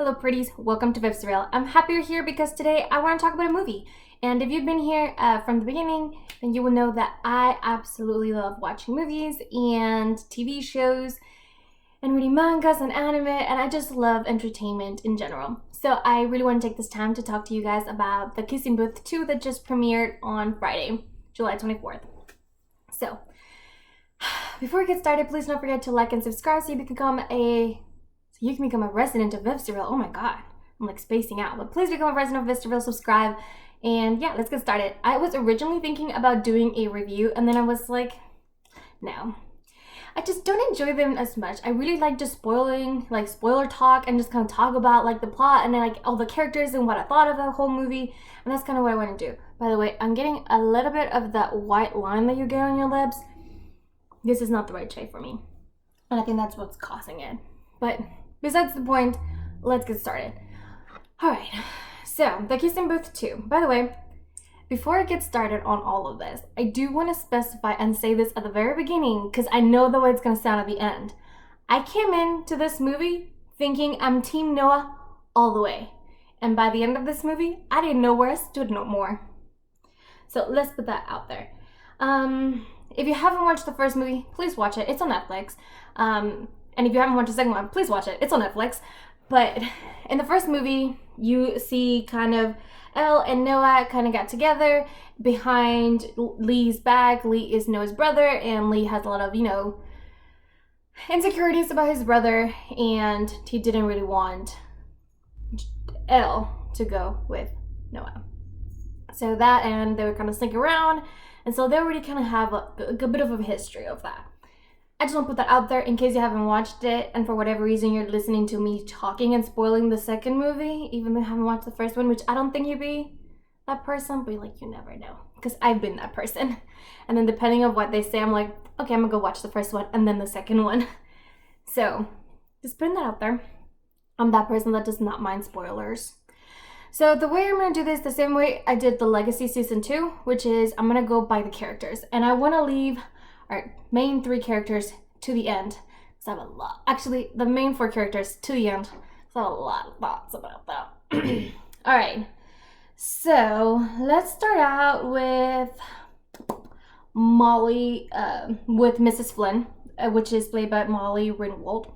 Hello pretties, welcome to Viv's Reel. I'm happy you're here because today I want to talk about a movie. And if you've been here from the beginning, then you will know that I absolutely love watching movies and TV shows and reading mangas and anime, and I just love entertainment in general. So I really want to take this time to talk to you guys about The Kissing Booth 2 that just premiered on Friday, July 24th. So, before we get started, please don't forget to like and subscribe so you can become a resident of Viv's Reel. Oh my god, I'm like spacing out. But please become a resident of Viv's Reel, subscribe, and yeah, let's get started. I was originally thinking about doing a review, and then I was like, no. I just don't enjoy them as much. I really like just spoiler talk and just kind of talk about like the plot and then like all the characters and what I thought of the whole movie. And that's kind of what I want to do. By the way, I'm getting a little bit of that white line that you get on your lips. This is not the right shade for me. And I think that's what's causing it. But besides the point, let's get started. Alright, so The Kissing Booth 2. By the way, before I get started on all of this, I do want to specify and say this at the very beginning because I know the way it's going to sound at the end. I came into this movie thinking I'm Team Noah all the way. And by the end of this movie, I didn't know where I stood no more. So let's put that out there. If you haven't watched the first movie, please watch it. It's on Netflix. And if you haven't watched the second one, please watch it. It's on Netflix. But in the first movie, you see kind of Elle and Noah kind of got together behind Lee's back. Lee is Noah's brother, and Lee has a lot of, insecurities about his brother, and he didn't really want Elle to go with Noah. So that, and they were kind of sneaking around, and so they already kind of have a bit of a history of that. I just want to put that out there in case you haven't watched it and for whatever reason you're listening to me talking and spoiling the second movie, even though you haven't watched the first one, which I don't think you'd be that person, but like you never know. Because I've been that person. And then depending on what they say, I'm like, okay, I'm going to go watch the first one and then the second one. So, just putting that out there. I'm that person that does not mind spoilers. So the way I'm going to do this, the same way I did the Legacy Season 2, which is I'm going to go by the characters. And I want to leave our main 3 characters to the end. So I have a lot. Actually, the main 4 characters to the end. So I have a lot of thoughts about that. Alright. So let's start out with Molly, with Mrs. Flynn, which is played by Molly Ringwald.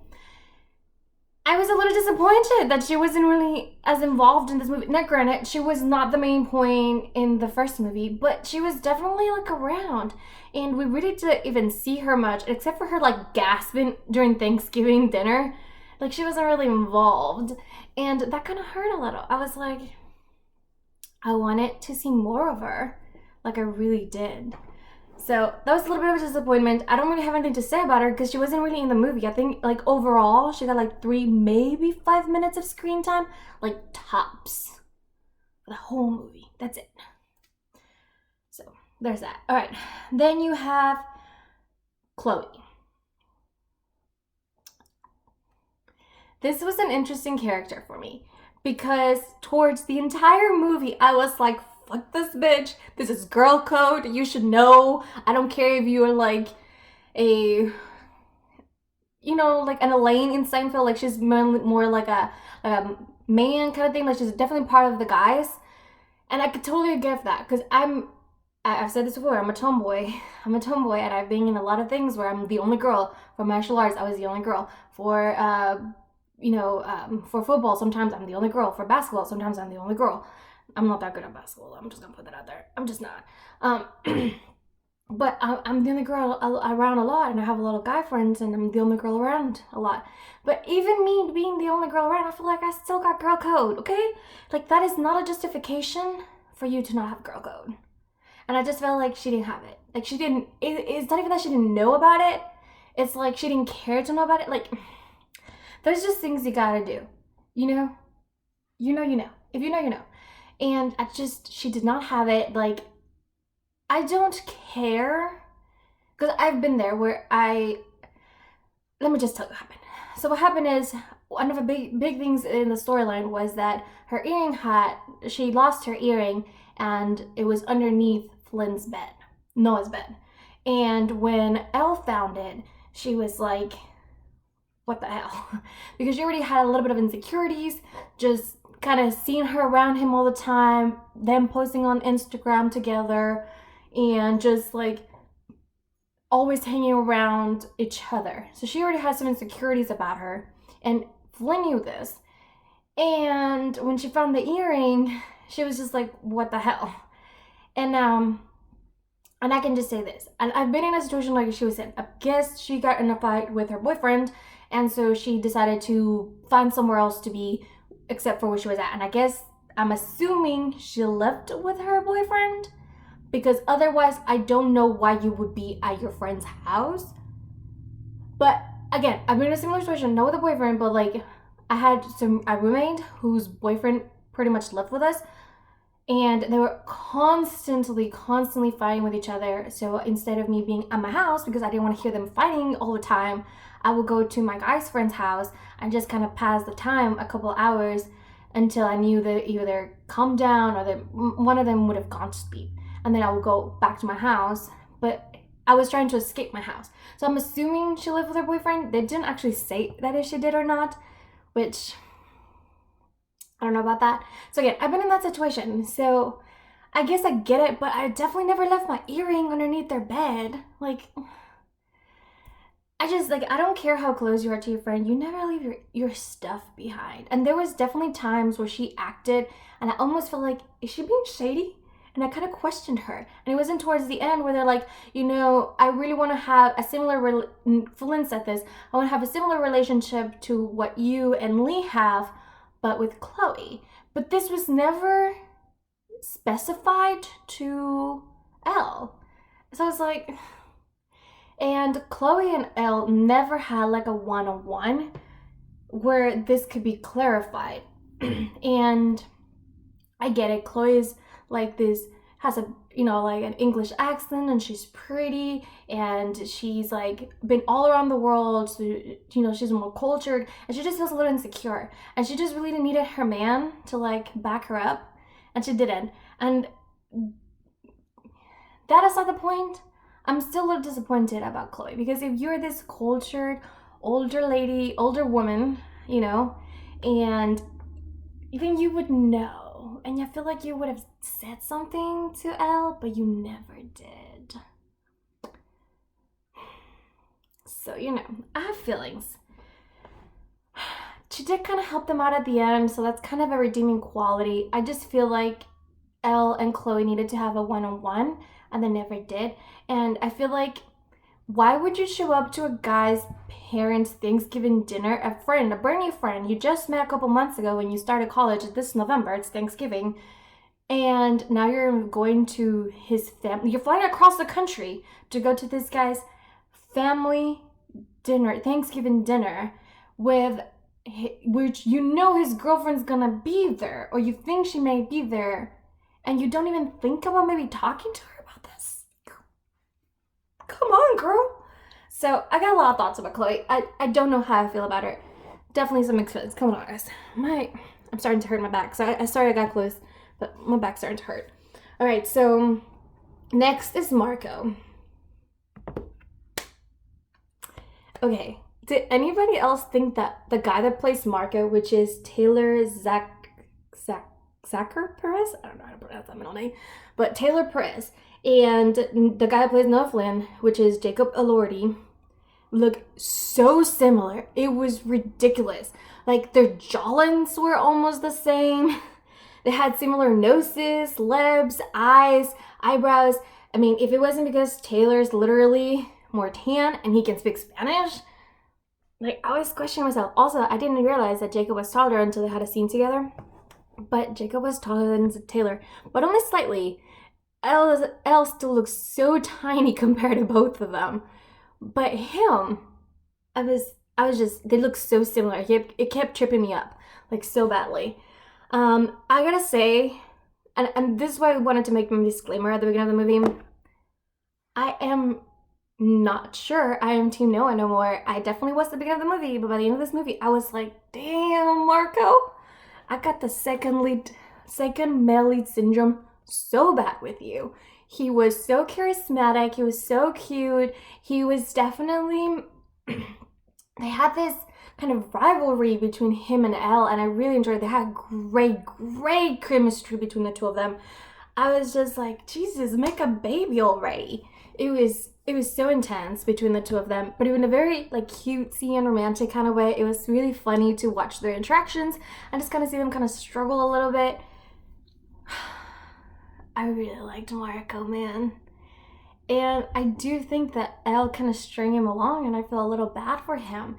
I was a little disappointed that she wasn't really as involved in this movie. Now, granted, she was not the main point in the first movie, but she was definitely like around. And we really didn't even see her much, except for her like gasping during Thanksgiving dinner. Like she wasn't really involved. And that kind of hurt a little. I was like, I wanted to see more of her. Like I really did. So that was a little bit of a disappointment. I don't really have anything to say about her because she wasn't really in the movie. I think like overall she got like 3, maybe 5 minutes of screen time, like tops for the whole movie. That's it. So there's that. All right, then you have Chloe. This was an interesting character for me because towards the entire movie I was like, fuck this bitch. This is girl code. You should know. I don't care if you're like like an Elaine in Seinfeld. Like she's more like a man kind of thing. Like she's definitely part of the guys. And I could totally get that because I've said this before. I'm a tomboy. And I've been in a lot of things where I'm the only girl. For martial arts, I was the only girl. For for football, sometimes I'm the only girl. For basketball, sometimes I'm the only girl. I'm not that good at basketball. I'm just gonna put that out there. I'm just not. But I'm the only girl around a lot, and I have a lot of guy friends, and I'm the only girl around a lot. But even me being the only girl around, I feel like I still got girl code, okay? Like, that is not a justification for you to not have girl code. And I just felt like she didn't have it. Like, she didn't, it's not even that she didn't know about it. It's like she didn't care to know about it. Like, there's just things you gotta do. You know? You know. If you know, you know. And she did not have it. Like, I don't care. Because I've been there where let me just tell you what happened. So what happened is, one of the big things in the storyline was that her earring she lost her earring and it was underneath Flynn's bed, Noah's bed. And when Elle found it, she was like, what the hell? Because she already had a little bit of insecurities, just kind of seeing her around him all the time, them posting on Instagram together, and just like always hanging around each other. So she already had some insecurities about her, and Flynn knew this. And when she found the earring, she was just like, what the hell? And I can just say this, and I've been in a situation like she was in. I guess she got in a fight with her boyfriend, and so she decided to find somewhere else to be except for where she was at. And I guess I'm assuming she left with her boyfriend, because otherwise I don't know why you would be at your friend's house. But again, I've been in a similar situation, not with a boyfriend, but like I had a roommate whose boyfriend pretty much lived with us, and they were constantly fighting with each other. So instead of me being at my house, because I didn't want to hear them fighting all the time, I would go to my guy's friend's house and just kind of pass the time, a couple hours, until I knew that either calm down or that one of them would have gone to sleep. And then I would go back to my house. But I was trying to escape my house. So I'm assuming she lived with her boyfriend. They didn't actually say that if she did or not, which I don't know about that. So again, I've been in that situation. So I guess I get it, but I definitely never left my earring underneath their bed. Like, I don't care how close you are to your friend, you never leave your stuff behind. And there was definitely times where she acted, and I almost felt like, is she being shady? And I kind of questioned her. And it wasn't towards the end where they're like, I really want to have a similar, Flynn said this, I want to have a similar relationship to what you and Lee have, but with Chloe. But this was never specified to Elle. So I was like, and Chloe and Elle never had like a one-on-one where this could be clarified. And I get it, Chloe's like this, has a, like an English accent, and she's pretty, and she's like been all around the world, so, she's more cultured, and she just feels a little insecure, and she just really needed her man to like back her up, and she didn't. And that aside the point, I'm still a little disappointed about Chloe, because if you're this cultured older lady, older woman, and even you would know, and I feel like you would have said something to Elle, but you never did. So, I have feelings. She did kind of help them out at the end, so that's kind of a redeeming quality. I just feel like Elle and Chloe needed to have a one-on-one, and they never did. And I feel like, why would you show up to a guy's parents' Thanksgiving dinner, a brand new friend you just met a couple months ago when you started college this November, it's Thanksgiving, and now you're going to his family, you're flying across the country to go to this guy's family dinner, Thanksgiving dinner, which his girlfriend's gonna be there, or you think she may be there, and you don't even think about maybe talking to her about this? Come on, girl. So I got a lot of thoughts about Chloe. I don't know how I feel about her. Definitely some mixed feelings. Come on, guys. I'm starting to hurt my back. So I got close, but my back's starting to hurt. All right, so next is Marco. Okay, did anybody else think that the guy that plays Marco, which is Taylor Zacher Perez? I don't know how to pronounce that middle name, but Taylor Perez, and the guy that plays Noah Flynn, which is Jacob Elordi, look so similar. It was ridiculous. Like, their jawlines were almost the same. They had similar noses, lips, eyes, eyebrows. I mean, if it wasn't because Taylor's literally more tan and he can speak Spanish, like, I was questioning myself. Also, I didn't realize that Jacob was taller until they had a scene together. But Jacob was taller than Taylor, but only slightly. Elle still looks so tiny compared to both of them. But him, I was just, they look so similar. It kept tripping me up, like, so badly. I gotta say, and this is why I wanted to make my disclaimer at the beginning of the movie, I am not sure I am Team Noah no more. I definitely was at the beginning of the movie, but by the end of this movie, I was like, damn, Marco, I got the second male lead syndrome so bad with you. He was so charismatic. He was so cute. He was definitely, they had this kind of rivalry between him and Elle, and I really enjoyed it. They had great chemistry between the two of them. I was just like, Jesus, make a baby already. It was so intense between the two of them, but in a very like cutesy and romantic kind of way. It was really funny to watch their interactions and just kind of see them kind of struggle a little bit. I really liked Marco, man. And I do think that Elle kind of string him along, and I feel a little bad for him.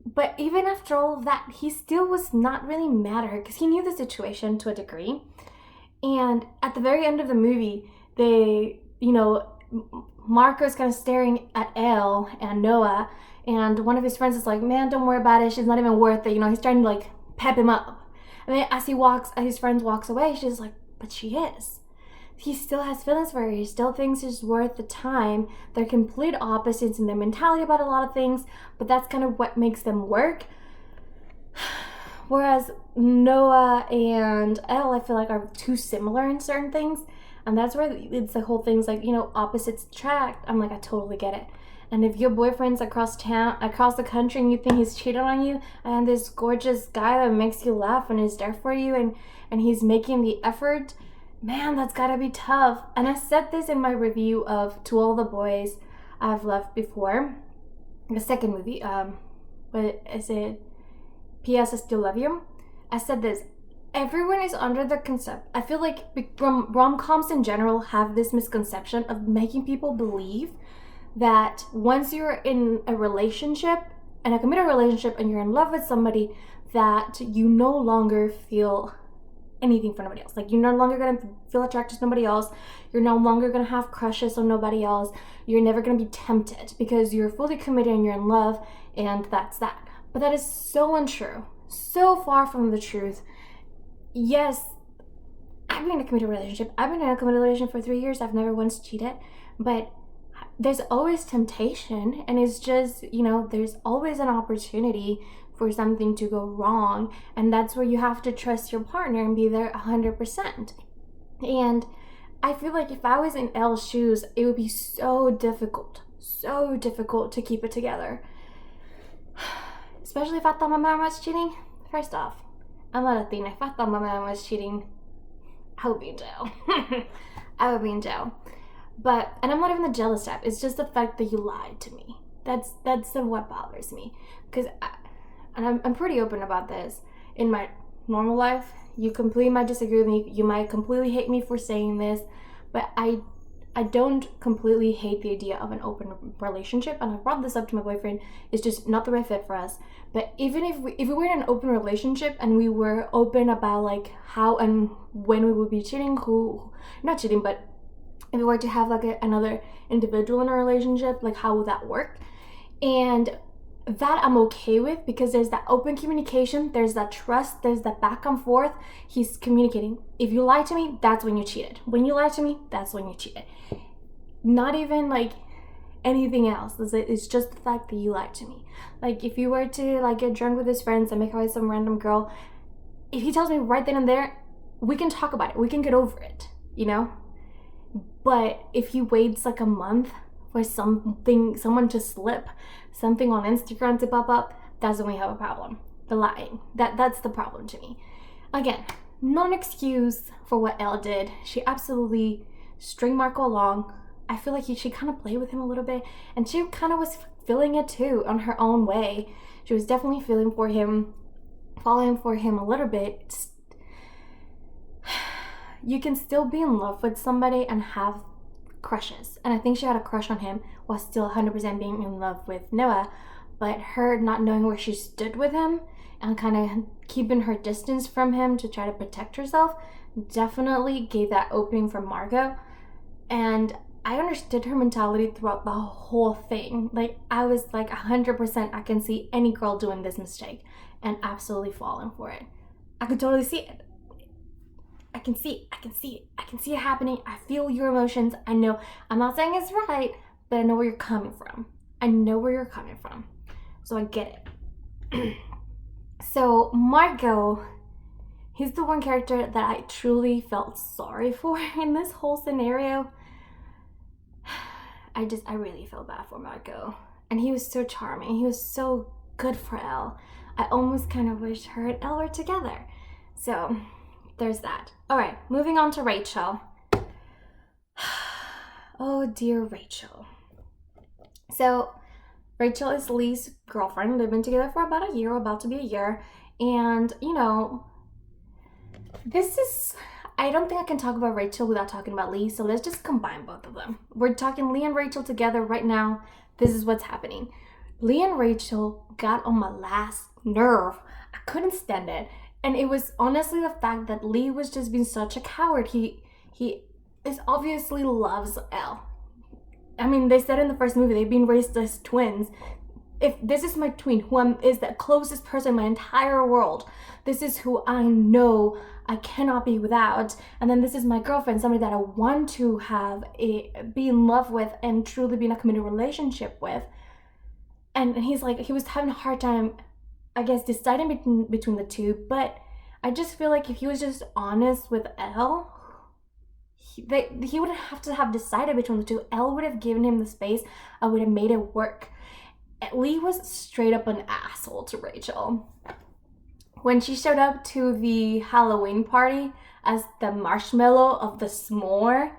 But even after all of that, he still was not really mad at her because he knew the situation to a degree. And at the very end of the movie, Marco's kind of staring at Elle and Noah, and one of his friends is like, man, don't worry about it. She's not even worth it. He's trying to like pep him up. And then as his friend walks away, she's like, but she is. He still has feelings for her. He still thinks it's worth the time. They're complete opposites in their mentality about a lot of things, but that's kind of what makes them work. Whereas Noah and Elle, I feel like, are too similar in certain things. And that's where it's the whole thing's like, opposites attract. I'm like, I totally get it. And if your boyfriend's across the country, and you think he's cheating on you, and this gorgeous guy that makes you laugh and is there for you, and he's making the effort, man, that's gotta be tough. And I said this in my review of To All the Boys I've Loved Before, the second movie. What is it? P.S. I Still Love You. I said this. Everyone is under the concept. I feel like rom-coms in general have this misconception of making people believe that once you're in a relationship, and a committed relationship, and you're in love with somebody, that you no longer feel anything for nobody else. Like, you're no longer going to feel attracted to nobody else. You're no longer going to have crushes on nobody else. You're never going to be tempted because you're fully committed and you're in love, and that's that. But that is so untrue. So far from the truth. Yes, I've been in a committed relationship. I've been in a committed relationship for 3 years. I've never once cheated. But there's always temptation, and it's just, there's always an opportunity for something to go wrong, and that's where you have to trust your partner and be there 100%. And I feel like if I was in Elle's shoes, it would be so difficult to keep it together. Especially if I thought my man was cheating. First off, I'm a Latina. If I thought my man was cheating, I would be in jail. I would be in jail. And I'm not even the jealous type. It's just the fact that you lied to me. That's what bothers me. Because I'm pretty open about this. In my normal life, you completely might disagree with me. You might completely hate me for saying this. But I don't completely hate the idea of an open relationship. And I brought this up to my boyfriend. It's just not the right fit for us. But even if we were in an open relationship and we were open about like how and when we would be cheating, not cheating, but if we were to have like another individual in a relationship, like how would that work? And that I'm okay with, because there's that open communication, there's that trust, there's that back and forth. He's communicating. If you lie to me, that's when you cheated. When you lie to me, that's when you cheated. Not even like anything else. It's just the fact that you lied to me. Like, if you were to like get drunk with his friends and make out with some random girl, if he tells me right then and there, we can talk about it. We can get over it, But if he waits like a month for someone to slip, something on Instagram to pop up, that's when we have a problem. The lying. That's the problem to me. Again, not an excuse for what Elle did. She absolutely string Marco along. I feel like she kind of played with him a little bit, and she kind of was feeling it too on her own way. She was definitely feeling for him, falling for him a little bit. You can still be in love with somebody and have crushes. And I think she had a crush on him while still 100% being in love with Noah. But her not knowing where she stood with him and kind of keeping her distance from him to try to protect herself definitely gave that opening for Margot. And I understood her mentality throughout the whole thing. Like, I was like 100%, I can see any girl doing this mistake and absolutely falling for it. I could totally see it. I can see it happening. I feel your emotions. I know, I'm not saying it's right, but I know where you're coming from. So I get it. So Margot, he's the one character that I truly felt sorry for in this whole scenario. I really feel bad for Margot. And he was so charming. He was so good for Elle. I almost kind of wish her and Elle were together. So there's that. All right, moving on to Rachel. Oh dear Rachel. So Rachel is Lee's girlfriend. They've been together for about a year, about to be a year. And, you know, I don't think I can talk about Rachel without talking about Lee. So let's just combine both of them. We're talking Lee and Rachel together right now. This is what's happening. Lee and Rachel got on my last nerve. I couldn't stand it. And it was honestly the fact that Lee was just being such a coward. He is obviously loves Elle. I mean, they said in the first movie they've been raised as twins. If this is my twin, who is the closest person in my entire world, this is who I know I cannot be without. And then this is my girlfriend, somebody that I want to be in love with and truly be in a committed relationship with. And he was having a hard time, I guess, deciding between the two. But I just feel like if he was just honest with Elle, he wouldn't have to have decided between the two. Elle would have given him the space. I would have made it work. Lee was straight up an asshole to Rachel. When she showed up to the Halloween party as the marshmallow of the s'more,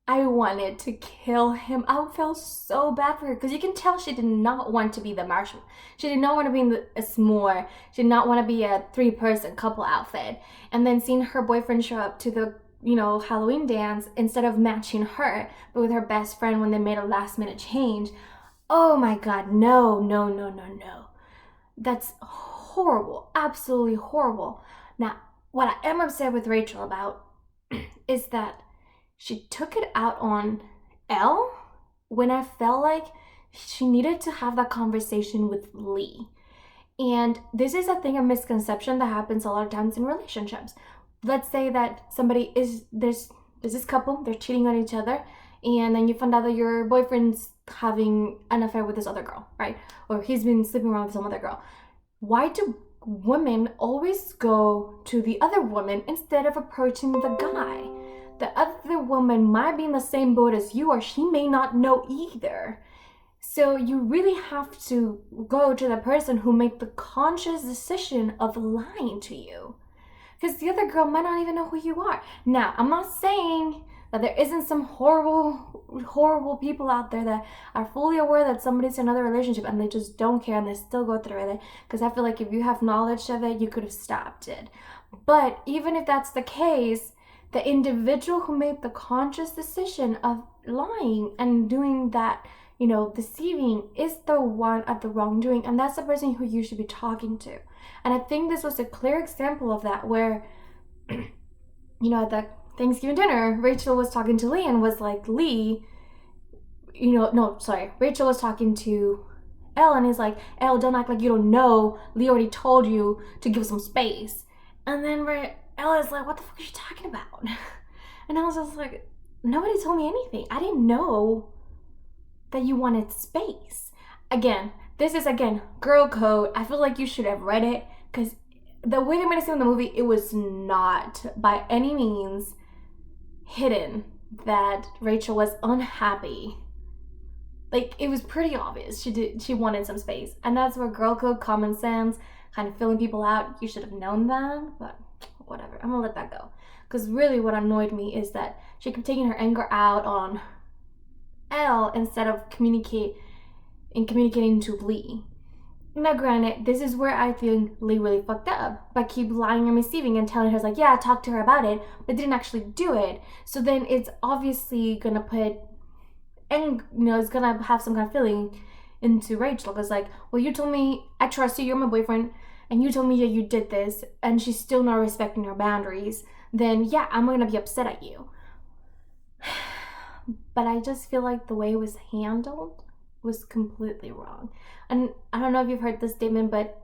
I wanted to kill him. I felt so bad for her because you can tell she did not want to be the marshmallow. She did not want to be in a s'more. She did not want to be a 3-person couple outfit. And then seeing her boyfriend show up to the Halloween dance instead of matching her, but with her best friend when they made a last minute change. Oh my God, no. That's horrible, absolutely horrible. Now, what I am upset with Rachel about is that she took it out on Elle when I felt like she needed to have that conversation with Lee. And this is a misconception that happens a lot of times in relationships. Let's say that there's this couple, they're cheating on each other, and then you find out that your boyfriend's having an affair with this other girl, right? Or he's been sleeping around with some other girl. Why do women always go to the other woman instead of approaching the guy? The other woman might be in the same boat as you, or she may not know either. So you really have to go to the person who made the conscious decision of lying to you. Because the other girl might not even know who you are. Now, I'm not saying that there isn't some horrible people out there that are fully aware that somebody's in another relationship and they just don't care and they still go through with it. Because I feel like if you have knowledge of it, you could have stopped it. But even if that's the case, the individual who made the conscious decision of lying and doing that, deceiving is the one at the wrongdoing. And that's the person who you should be talking to. And I think this was a clear example of that where, at the Thanksgiving dinner, Rachel was talking to Lee and was like, Lee, Rachel was talking to Elle and he's like, Elle, don't act like you don't know. Lee already told you to give some space. And then Elle is like, what the fuck are you talking about? And I was just like, nobody told me anything. I didn't know that you wanted space. This is girl code. I feel like you should have read it because the way they made it seem in the movie, it was not by any means hidden that Rachel was unhappy. Like, it was pretty obvious she wanted some space. And that's where girl code, common sense, kind of filling people out. You should have known that, but whatever. I'm gonna let that go. Because really what annoyed me is that she kept taking her anger out on Elle instead of communicating to Lee. Now granted, this is where I think Lee really fucked up by keep lying and deceiving and telling her, like, yeah, I talked to her about it, but didn't actually do it. So then it's obviously gonna it's gonna have some kind of feeling into Rachel. Because like, well, you told me I trust you, you're my boyfriend, and you told me you did this, and she's still not respecting her boundaries, then yeah, I'm gonna be upset at you. But I just feel like the way it was handled was completely wrong. And I don't know if you've heard this statement, but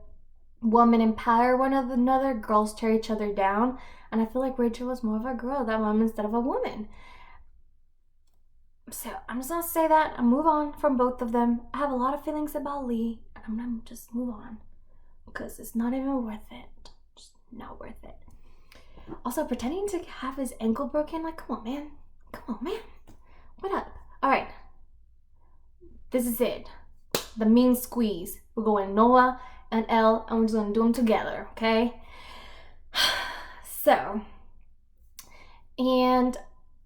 women empower one another, girls tear each other down. And I feel like Rachel was more of a girl that moment instead of a woman. So I'm just gonna say that and move on from both of them. I have a lot of feelings about Lee, and I'm gonna just move on because it's not even worth it. Just not worth it. Also, pretending to have his ankle broken, like, come on, man. What up? All right. This is it. the mean squeeze. We're going Noah and Elle, and we're just gonna do them together, okay? So, and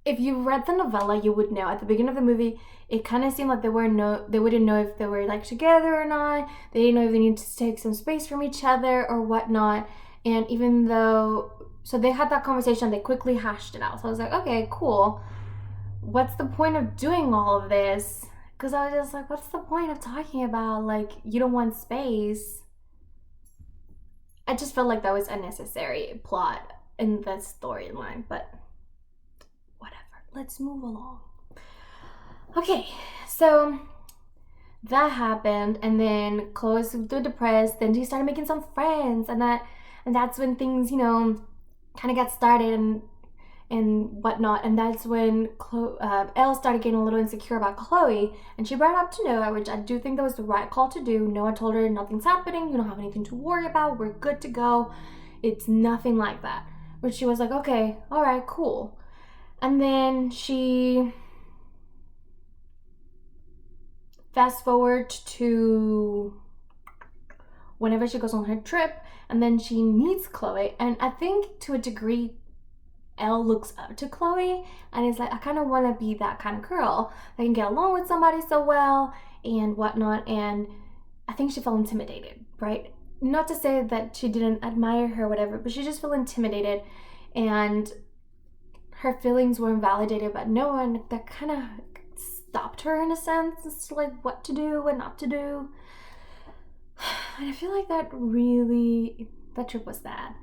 if you read the novella, you would know at the beginning of the movie, it kind of seemed like they wouldn't know if they were like together or not. They didn't know if they needed to take some space from each other or whatnot. And even though, so they had that conversation, they quickly hashed it out. So I was like, okay, cool. What's the point of doing all of this? Because I was just like, what's the point of talking about like you don't want space? I just felt like that was unnecessary plot in the storyline, but whatever. Let's move along. Okay, so that happened, and then Chloe was super depressed. Then she started making some friends, and that's when things, kind of got started and whatnot. And that's when Elle started getting a little insecure about Chloe, and she brought it up to Noah, which I do think that was the right call to do. Noah told her nothing's happening. You don't have anything to worry about. We're good to go. It's nothing like that. But she was like, okay, all right, cool. And then she fast forward to whenever she goes on her trip, and then she meets Chloe, and I think to a degree Elle looks up to Chloe and is like, I kind of want to be that kind of girl that can get along with somebody so well and whatnot. And I think she felt intimidated, right? Not to say that she didn't admire her or whatever, but she just felt intimidated, and her feelings were invalidated by no one. That kind of stopped her in a sense as to like what to do and not to do. And I feel like that trip was bad.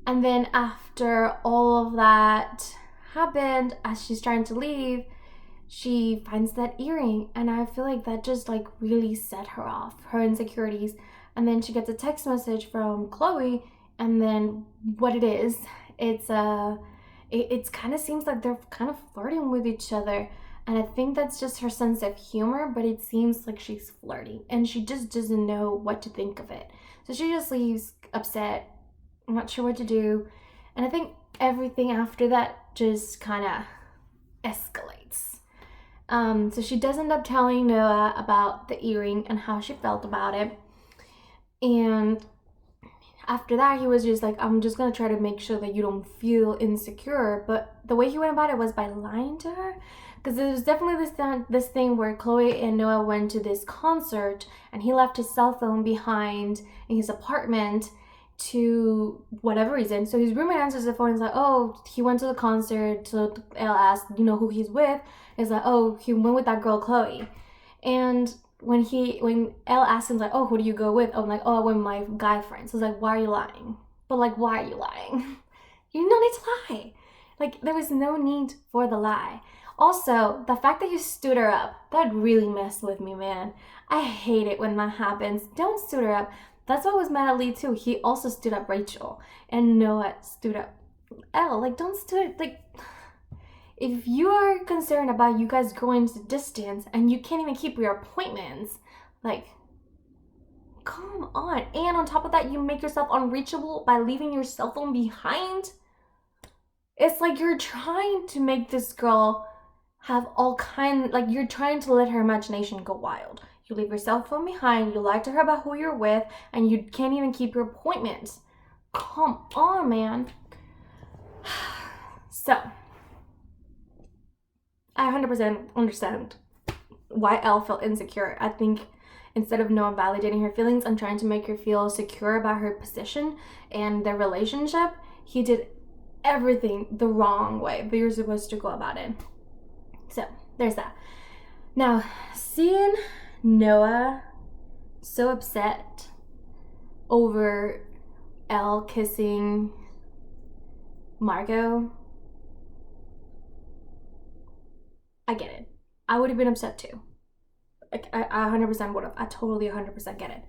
And then after all of that happened, as she's trying to leave, she finds that earring, and I feel like that just like really set her off, her insecurities. And then she gets a text message from Chloe, and then what it is, it's kind of seems like they're kind of flirting with each other. And I think that's just her sense of humor, but it seems like she's flirting and she just doesn't know what to think of it. So she just leaves upset, not sure what to do. And I think everything after that just kind of escalates. So she does end up telling Noah about the earring and how she felt about it. And after that, he was just like, I'm just going to try to make sure that you don't feel insecure. But the way he went about it was by lying to her. Because there was definitely this thing where Chloe and Noah went to this concert, and he left his cell phone behind in his apartment to whatever reason. So his roommate answers the phone and is like, oh, he went to the concert. So Elle asked, who he's with? It's like, oh, he went with that girl Chloe. And when Elle asked him, like, oh, who do you go with? I'm like, oh, I went with my guy friends. So I was like, why are you lying? But like, why are you lying? You don't need to lie. Like, there was no need for the lie. Also, the fact that you stood her up, that really messed with me, man. I hate it when that happens. Don't stood her up. That's what was mad at Lee too. He also stood up Rachel, and Noah stood up Elle. Like, don't stood, like, if you are concerned about you guys going to distance and you can't even keep your appointments, like, come on. And on top of that, you make yourself unreachable by leaving your cell phone behind. It's like you're trying to make this girl have like you're trying to let her imagination go wild. You leave your cell phone behind, you lie to her about who you're with, and you can't even keep your appointments. Come on, man. So, I 100% understand why Elle felt insecure. I think instead of Noah validating her feelings and trying to make her feel secure about her position and their relationship, he did everything the wrong way that you're supposed to go about it. So, there's that. Now, seeing Noah so upset over Elle kissing Margot, I get it. I would have been upset too. I 100% would have. I totally 100% get it.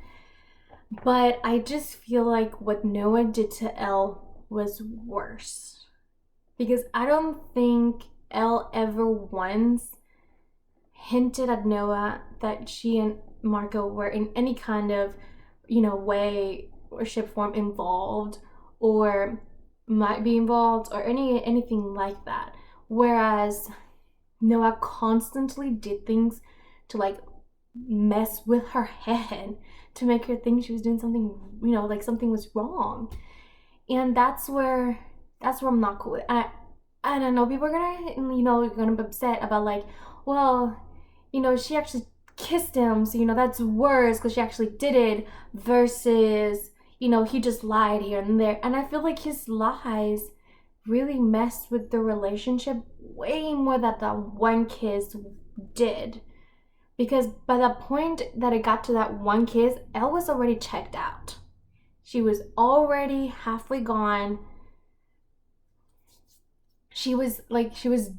But I just feel like what Noah did to Elle was worse. Because I don't think Elle ever once hinted at Noah that she and Margot were in any kind of, way or shape form involved or might be involved or anything like that. Whereas Noah constantly did things to like mess with her head to make her think she was doing something, like something was wrong. And that's where I'm not cool with. I don't know, people are gonna be upset about like, well, she actually kissed him, so that's worse because she actually did it versus he just lied here and there. And I feel like his lies really messed with the relationship way more than that one kiss did. Because by the point that it got to that one kiss, Elle was already checked out. She was already halfway gone. She was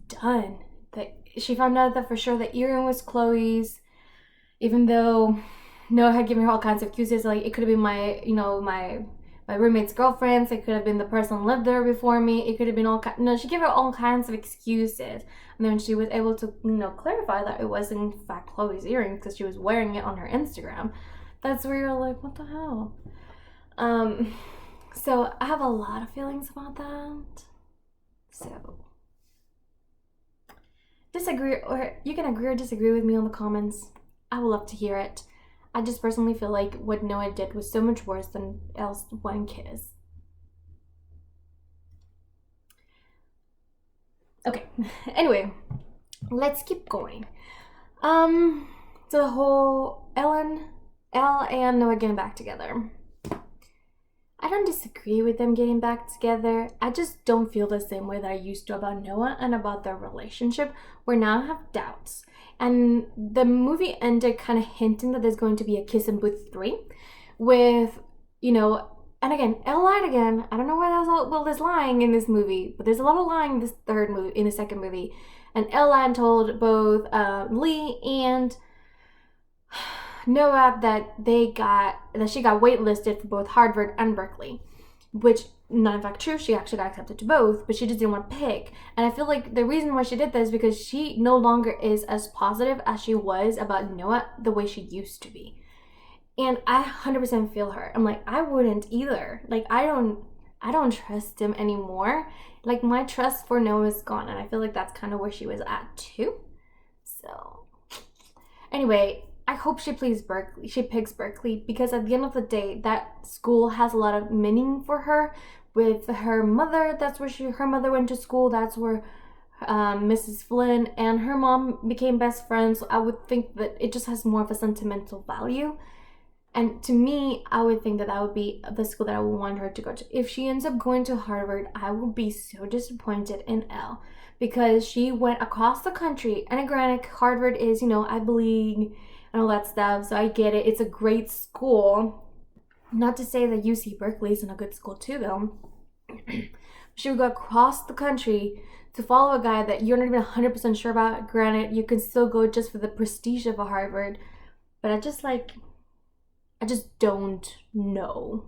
done. She found out that for sure the earring was Chloe's, even though Noah had given her all kinds of excuses. Like, it could have been my roommate's girlfriends. It could have been the person who lived there before me. It could have been she gave her all kinds of excuses. And then she was able to, clarify that it was in fact Chloe's earring because she was wearing it on her Instagram. That's where you're like, what the hell? So I have a lot of feelings about that. So disagree, or you can agree or disagree with me on the comments. I would love to hear it. I just personally feel like what Noah did was so much worse than Elle's one kiss. Okay, anyway, let's keep going. So the whole Elle and Noah getting back together. I don't disagree with them getting back together. I just don't feel the same way that I used to about Noah and about their relationship, where now I have doubts. And the movie ended kind of hinting that there's going to be a Kiss in Booth 3 with, and again, Elle lied again. I don't know why there's lying in this movie, but there's a lot of lying in the second movie. And Elle lied and told both Lee and Noah that she got waitlisted for both Harvard and Berkeley, which not in fact true. She actually got accepted to both, but she just didn't want to pick. And I feel like the reason why she did that is because she no longer is as positive as she was about Noah the way she used to be. And I 100% feel her. I'm like, I wouldn't either. Like, I don't trust him anymore. Like, my trust for Noah is gone, and I feel like that's kind of where she was at too. So anyway, I hope she picks Berkeley, because at the end of the day, that school has a lot of meaning for her. With her mother, that's where her mother went to school. That's where Mrs. Flynn and her mom became best friends. So I would think that it just has more of a sentimental value. And to me, I would think that would be the school that I would want her to go to. If she ends up going to Harvard, I would be so disappointed in Elle, because she went across the country. And granted, Harvard is, Ivy League and all that stuff, so I get it. It's a great school. Not to say that UC Berkeley isn't a good school too, though. She would go across the country to follow a guy that you're not even 100% sure about. Granted, you can still go just for the prestige of a Harvard, but I just don't know.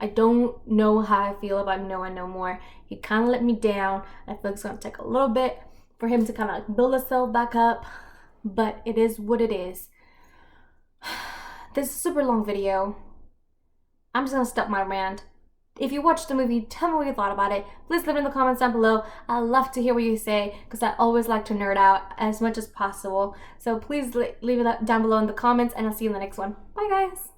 I don't know how I feel about Noah no more. He kind of let me down. I feel like it's going to take a little bit for him to kind of build himself back up, but it is what it is. This is a super long video. I'm just going to stop my rant. If you watched the movie, tell me what you thought about it. Please leave it in the comments down below. I love to hear what you say, because I always like to nerd out as much as possible. So please leave it down below in the comments, and I'll see you in the next one. Bye, guys.